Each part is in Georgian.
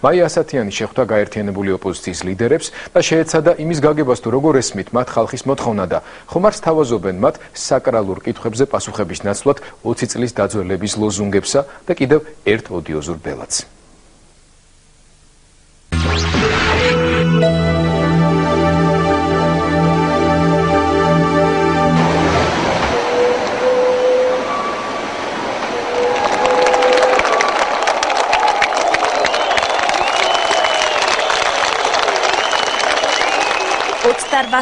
მაია ასათიანი შეხვდა გაერთიანებული ოპოზიციის ლიდერებს და შეეცადა იმის გაგებას თუ როგორ ესმით მათ ხალხის მოთხოვნა და ხომ არ სთავაზობენ მათ საკრალურ კითხვებზე პასუხების ნაცვლად 20 წლის დაძველების ლოზუნგებსა და კიდევ ერთ ოდიოზურ ბელადს.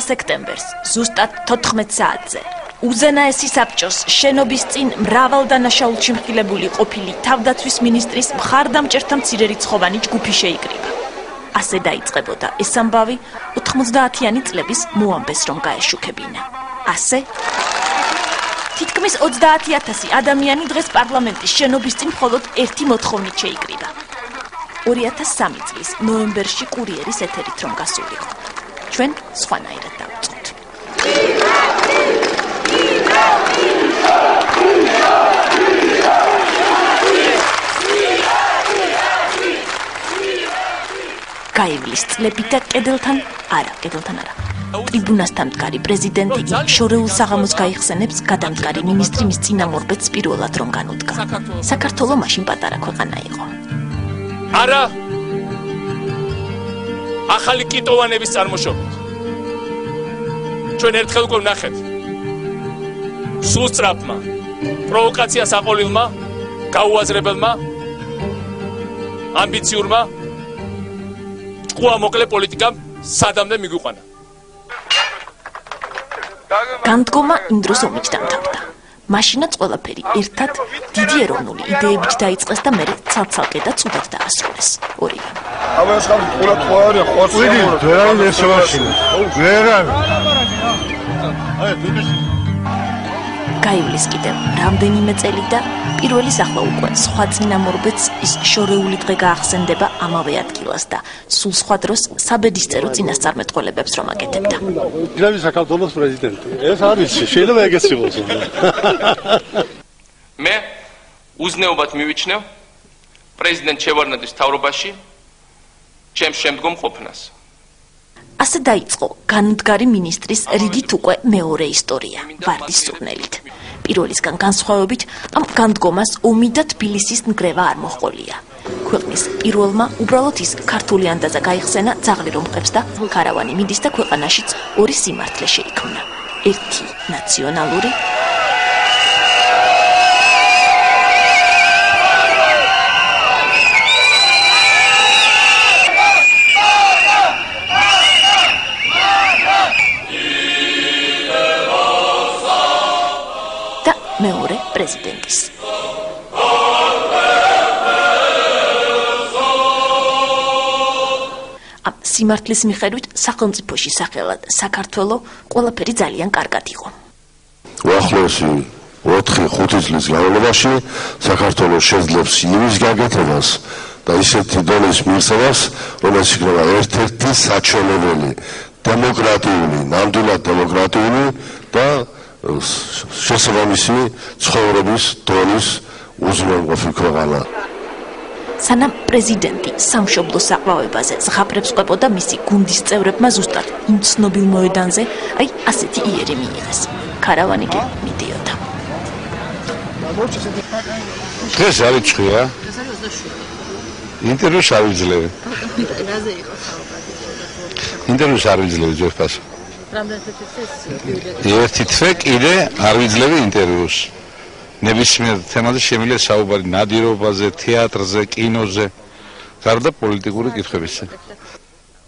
სექტემბერს ზუსტად 14 საათზე უზენაესი საბჭოს შენობის წინ მრავალდანაშაულში მხილებული ყოფილი თავდაცვის მინისტრის მხარდამჭერთა მცირერიცხოვანი ჯგუფი შეიკრიბა. ასე დაიწყებოდა ეს ამბავი 90-იანი წლების მოამბეს რომ გაეშუქებინა. ასე თითქმის 30,000 ადამიანი დღეს პარლამენტის შენობის წინ მხოლოდ ერთი მოთხოვნით შეიკრიბა. 2003 წლის ნოემბერში კურიერის ეთერით რომ გასულიყო. ჩვენ სხვანაირად დავწყოთ. გაივლის წლები და კედელთან არა. ტრიბუნასთან მდგარი პრეზიდენტი შორეულ საღამოს გაიხსენებს გადამდგარი მინისტრი მის წინამორბედს პირველად რომ განუდგა. საქართველო მაშინ პატარა ქვეყანა იყო. არა ახალი კიტოვანების წარმოშობით. ჩვენ ერთხელ უკვე ვნახეთ. სულ სწრაფმა, პროვოკაციას აყოლილმა, გაუაზრებელმა, ამბიციურმა, ჭკუა მოკლე პოლიტიკამ სადამდე მიგვიყვანა. განდგომა იმ დროს ომით დამთავრდა. მაშინაც ყველაფერი ერთად დიდი ეროვნული იდეებით დაიწყეს და მერე ცალ-ცალკე და ცუდად დაასრულეს. ორივე. გაივლის კიდევ რამდენიმე წელი და პირველი სახლა უკვე სხვა წინამორბედს ის შორეული დღე გაახსენდება ამავე ადგილას და სულ სხვა დროს საბედისწერო წინასწარმეტყველებებს რომ აკეთებდა. გრავის საქართველოს პრეზიდენტი. ეს არის შეიძლება ეგეც იყოს. მე უზნეობად მივიჩნევ პრეზიდენტ შევარდნაძის მთავრობაში ჩემს შემდგომ ყოფნას. ასე დაიწყო განუდგარი მინისტრის რიგით უკვე მეორე ისტორია ვარდის სურნელით. პირველისგან განსხვავებით ამ განდგომას ომი და თბილისის ნგრევა არ მოჰყოლია. ქვეყნის პირველმა უბრალოდ ის ქართული ანდაზა გაიხსენა ძაღლი რომ ხებს და ქარავანი მიდის და ქვეყანაშიც ორი სიმართლე შეიქმნა. ერთი ნაციონალური მეორე პრეზიდენტის. ამ სიმართლის მიხედვით სახელმწიფოში სახელად საქართველო ყველაფერი ძალიან კარგად იყო. უახლოესი 4-5 წლის განმავლობაში საქართველო შეძლებს იმის გაკეთებას და ისეთი დონის მიღწევას, რომელიც იქნება ერთ-ერთი საჩვენებელი დემოკრატიული, ნამდვილად დემოკრატიული და შესაბამისი ცხოვრების დონის უზრუნველყოფი ქვეყანა. სანამ პრეზიდენტი სამშობლოს აყვავებაზე ზღაპრებს ყვებოდა მისი გუნდის წევრებმა ზუსტად იმ ცნობილ მოედანზე, აი ასეთი იერი მიიღეს. ქარავანი კი მიდიოდა. დღეს არ იჩხია? ინტერვიუს არ ვიძლევი. რაზე იყო საუბარი? ინტერვიუს არ ვიძლევი ჯერფას. ერთი თვე კიდე არ ვიძლევი ინტერვიუს. ნებისმიერ თემაზე შემიძლია საუბარი ნადირობაზე, თეატრზე, კინოზე, გარდა პოლიტიკური კითხვებისა.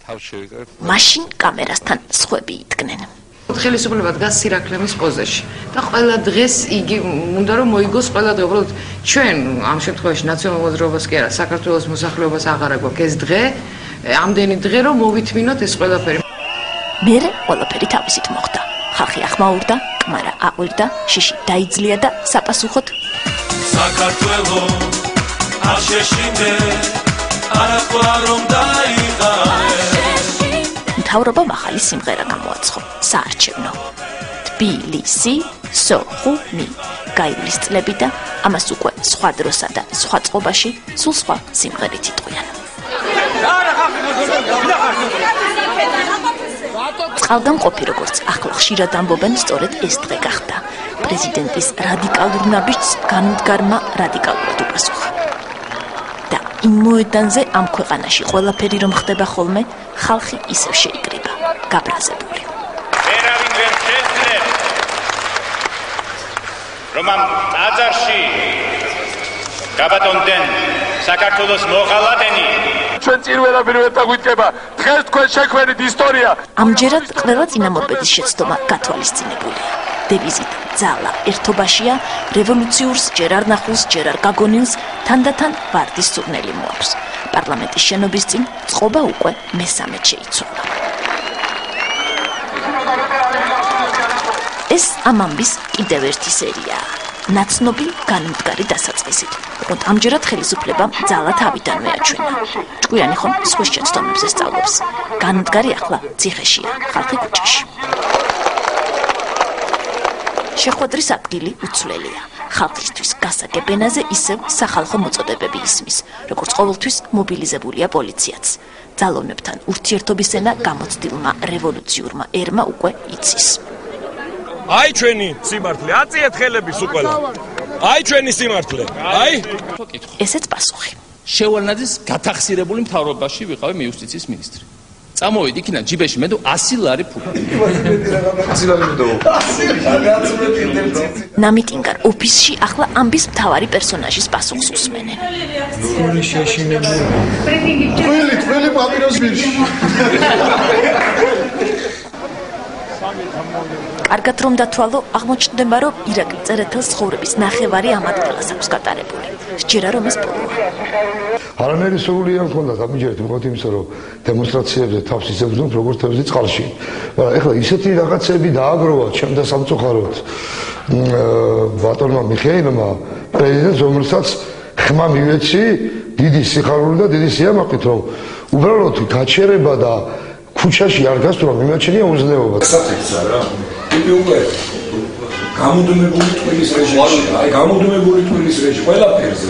თავს შევიკრებ. მაშინ კამერასთან სხვები იდგნენ. ხელისუფლება დგას სირაქლემის პოზაში და ყველა დღეს იგი უნდა რომ მოიგოს ყველა დღე. უბრალოდ ჩვენ ამ შემთხვევაში ნაციონალურ მოძრაობას კი არა, საქართველოს მოსახლეობას აღარ აგვაქვს ეს დღე, ამდენი დღე რომ მოვითმინოთ ეს ყველაფერი. მერე ყველაფერი თავისით მოხდა. ხალხი ახმაურდა, კმარა აყვირდა, შიში დაიძლია და საპასუხოდ საქართველო არ შეშინდე, არაყვა რომ დაიღალე. მთავრობამ ახალი სიმღერა გამოაცხო, საარჩევნო. თბილისი, სოხუმი, გაივლის წლები და ამას უკვე სხვა დროსა და სხვა წყობაში სულ სხვა სიმღერით იტყვიან. წყალგამყოფი, როგორც ახლა ხშირად ამბობენ, სწორედ ეს დღე გახდა. პრეზიდენტის რადიკალურ ნაბიჯს განმდგარმა რადიკალურად უპასუხა. და იმ მოედანზე ამ ქვეყანაში ყველაფერი რომ ხდება ხოლმე, ხალხი ისევ შეიკრიბა, გაბრაზებული. ვერავინ ვერ შეძლებს, რომ ამ ტაძარში გაბატონდნენ საქართველოს მოღალატენი. ჩვენ წინ ვერაფერ ვერ დაგვიწყება. დღეს თქვენ შექმნით ისტორია. ამჯერად ყველა წინამორბედის შეცდომა გათვალისწინებულია. დევიზით ძალა ერთობაშია, რევოლუციურს ჯერ არ ნახულს, ჯერ არ გაგონილს, თანდათან ვარდის სურნელი მოაქვს. პარლამენტის შენობის წინ წყობა უკვე მესამედ შეიცვალა. ეს ამ ამბის კიდევ ერთი სერიაა. ნაცნობი განმდგარი დასაწყისით. ოღონდ ამჯერად ხელისუფლებამ ძალა თავიდანვე აჩვენა. ჭკვიანი ხომ სხვის შეცდომებზე სწავლობს. განმდგარი ახლა ციხეშია, ხალხი ქუჩაში. შეხვედრის ადგილი უცვლელია. ხალხისთვის გასაგებ ენაზე ისევ სახალხო მოწოდებები ისმის, როგორც ყოველთვის მობილიზებულია პოლიციაც. ძალოვნებთან ურთიერთობის ენა გამოცდილმა რევოლუციურმა ერმა უკვე იცის. აი ჩვენი სიმართლე, აწიეთ ხელების უკველა. აი ჩვენი სიმართლე. აი ესეც პასუხი. შევალნაძის გათახსირებული მთავრობაში ვიყავი მე იუსტიციის მინისტრი. წამოვიდი იქიდან ჯიბეში მე 100 ლარი ფული. 100 ლარი მედო. ნამიტინგარ ოფისში ახლა ამბის მთავარი პერსონაჟის პასუხს უსმენენ. ნურული შეშინებული. twili პაპიროსბირში. კარგად რომ დათვალო, აღმოჩნდება, რომ ირაკლი წერეთელს ცხოვრების ნახევარი ამ ადგილას აქვს გატარებული. სჯერა რომ ეს ბოლოა. არანაირი სურვილი არ მქონდა გამიჯერეთ, მოხოთ იმისა, რომ დემონსტრაციებზე თავს იზებდნენ როგორც თევზი წყალში. მაგრამ ეხლა ისეთი რაღაცები დააგროვა ჩემ და სამწუხაროდ ბატონმა მიხეილმა პრეზიდენტს, რომელსაც ხმა მივეცი დიდი სიხარული და დიდი სიამაყით, რომ უბრალოდ გაჩერება და ქუჩაში არ გასწრა მიმაჩნია უზნეობა. საფრთხეა რა. იგი უკვე გამოდმებული თბილის რეჟიმში, აი გამოდმებული თბილის რეჟიმი ყველაფერზე.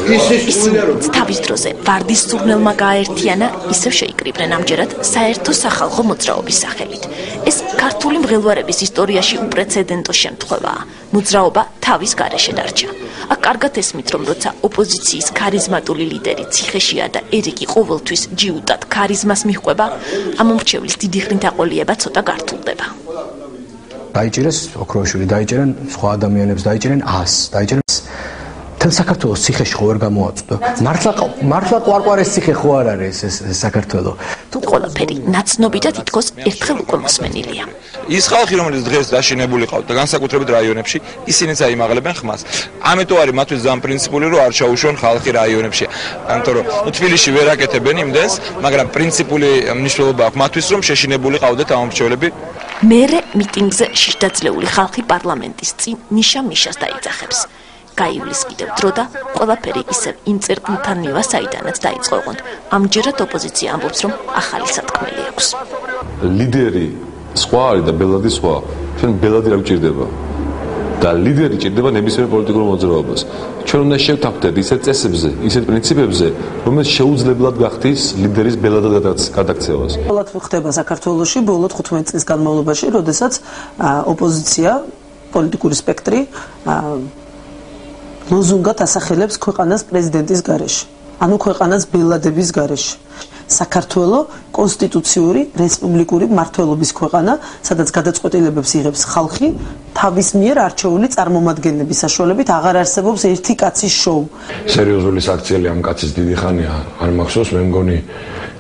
ის თავის დროზე ვარდის სურნელმა გააერთიანა, ისევ შეიკრიბნენ ამჯერად საერთო სახალხო მოძრაობის სახელით. ეს ქართული მღელვარების ისტორიაში უპრეცედენტო შემთხვევაა. მოძრაობა თავის გარეშე დარჩა. აქ კარგად ესმით, რომ როცა ოპოზიციის ქარიზმატული ლიდერი ციხეშია და ერიკი ყოველთვის ჯიუტად ქარიზმას მიჰყვება, ამომრჩევლის დიდი ღრინთაყოლიება ცოტა გართულდება. დაიჭირეს ოქროშვილი, დაიჭერენ სხვა ადამიანებს, დაიჭერენ 100, დაიჭერენ თელ საქართველოს ციხეში ხო ვერ გამოაწვდა. მართლა ყვარყვარეს ციხე ხო არ არის ეს საქართველო. თუ ყველაფერი ნაცნობი და თითქოს ერთხელ უკვე მოსმენილია. ის ხალხი, რომელიც დღეს დაშინებული ყავთ და განსაკუთრებით რაიონებში, ისინიც აიმაღლებენ ხმას. ამიტომ არის მათთვის ძალიან პრინციპული, რომ არ ჩაუშვენ ხალხი რაიონებში. ამიტომ რომ თბილისში ვერ აკეთებენ იმდენს, მაგრამ პრინციპული მნიშვნელობა აქვს მათთვის, რომ შეშინებული ყავდეთ ამომრჩევლები. მერე მიტინგზე შიშდაძლეული ხალხი პარლამენტის წინ ნიშა-მიშას დაიძახებს. გაივლის კიდევ დრო და ყველაფერი ისევ იმ წერტილთან მივა, საიდანაც დაიწყო. ოღონდ ამჯერად ოპოზიცია ამბობს, რომ ახალი სათქმელი აქვს. ლიდერი სხვა არის და ბელადი სხვა. ჩვენ ბელადი რა გვჭირდება? და ლიდერი ჭირდება ნებისმიერ პოლიტიკურ მოძრაობას. ჩვენ უნდა შევთანხმდეთ ისეთ წესებზე, ისეთ პრინციპებზე, რომელიც შეუძლებლად გახდის ლიდერის ბელადად გადაქცევას. ყოველთ ხდება საქართველოში ბოლო 15 წლის განმავლობაში, როდესაც ოპოზიცია, პოლიტიკური სპექტრი ლოზუნგად ასახელებს ქვეყანას პრეზიდენტის გარეშე, ანუ ქვეყანას ბელადების გარეშე. საქართველო კონსტიტუციური რესპუბლიკური მმართველობის ქვეყანა, სადაც გადაწყვეტილებებს იღებს ხალხი, თავის მიერ არჩეული წარმომადგენლების საშუალებით აღარ არსებობს ერთი კაცის შოუ. სერიოზული საქციელი ამ კაცის დიდი ხანია არ მახსოვს, მე მგონი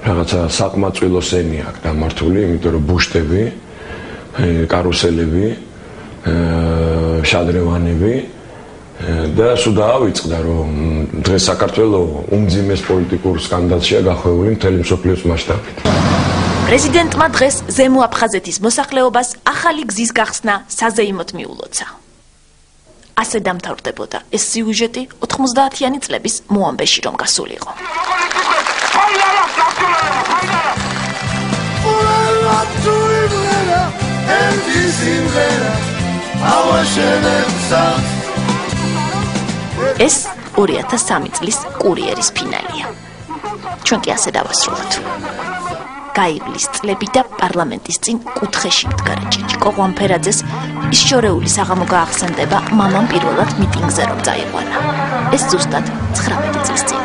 რაღაცა საკმაწვილო სენი აქვს დამართული, იმიტომ რომ ბუშტები, კარუსელები, შადრევანები და სულ დაავიწყდა, რომ დღეს საქართველო უმძიმეს პოლიტიკურ სკანდალშია გახვეული მთელი მსოფლიოს მასშტაბით. პრეზიდენტმა დღეს ზემო აფხაზეთის მოსახლეობას ახალი გზის გახსნა საზეიმოდ მიულოცა. ასე დამთავრდებოდა ეს სიუჟეტი 90-იანი წლების მოამბეში რომ გასულიყო. ეს 2003 წლის კურიერის ფინალია. ჩვენ კი ასე დავასრულოთ. გაივლის წლები და პარლამენტის წინ კუთხეში მდგარა ჭიჭიკო ღვამფერაძეს ის შორეული საღამო გაახსენდება მამამ პირველად მიტინგზე რომ წაიყვანა. ეს ზუსტად 19 წლის წინ.